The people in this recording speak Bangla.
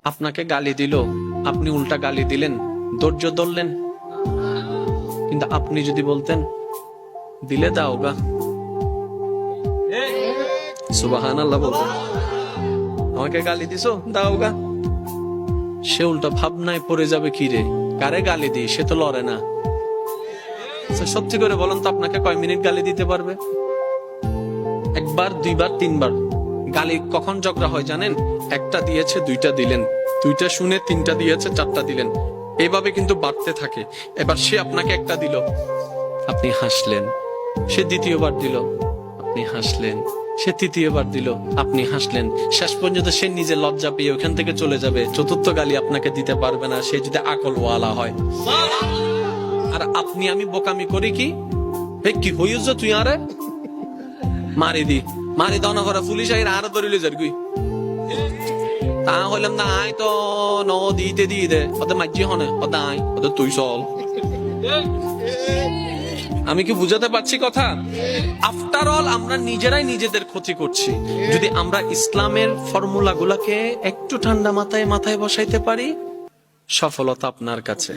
আপনাকে গালি দিল, আপনি উল্টা গালি দিলেন, ধৈর্য ধরলেন। কিন্তু আপনি যদি বলতেন দিলে দাও গা, সুবহানাল্লাহ বলতেন, আমাকে গালি দিছো দাও গা, সে উল্টা ভাবনায় পড়ে যাবে, কি রে কারে গালি দিই, সে তো লড়ে না। সত্যি করে বলেন তো, আপনাকে কয় মিনিট গালি দিতে পারবে? একবার, দুইবার, তিনবার। গালি কখন ঝগড়া হয় জানেন? একটা দিয়েছে, দুইটা দিলেন, দুইটা শুনে তিনটা দিয়েছে, চারটা দিলেন, এইভাবে কিন্তু বাড়তে থাকে। এবার সে আপনাকে একটা দিল, আপনি হাসলেন। সে দ্বিতীয়বার দিল, আপনি হাসলেন। সে তৃতীয়বার দিল, আপনি হাসলেন। শেষ পর্যন্ত সে নিজে লজ্জা পেয়ে ওখান থেকে চলে যাবে। চতুর্থ গালি আপনাকে দিতে পারবে না, সে যদি আকলওয়ালা হয়। আর আপনি আমি বোকামি করি কি, কি হইছ তুই আরে মারি দি, মারি দাও না করে পুলিশ আইরা আরো ধরিলে যার গুই। তা হইলাম না, আই তো ন দিতে দিয়ে দে, ওদের মাঝি হনে, ওদের আই, ওদের তুই চল। আমি কি বুঝাতে পারছি কথা? আফটার অল আমরা নিজেরাই নিজেদের ক্ষতি করছি। যদি আমরা ইসলামের ফর্মুলা গুলাকে একটু ঠান্ডা মাথায় বসাইতে পারি, সফলতা আপনার কাছে।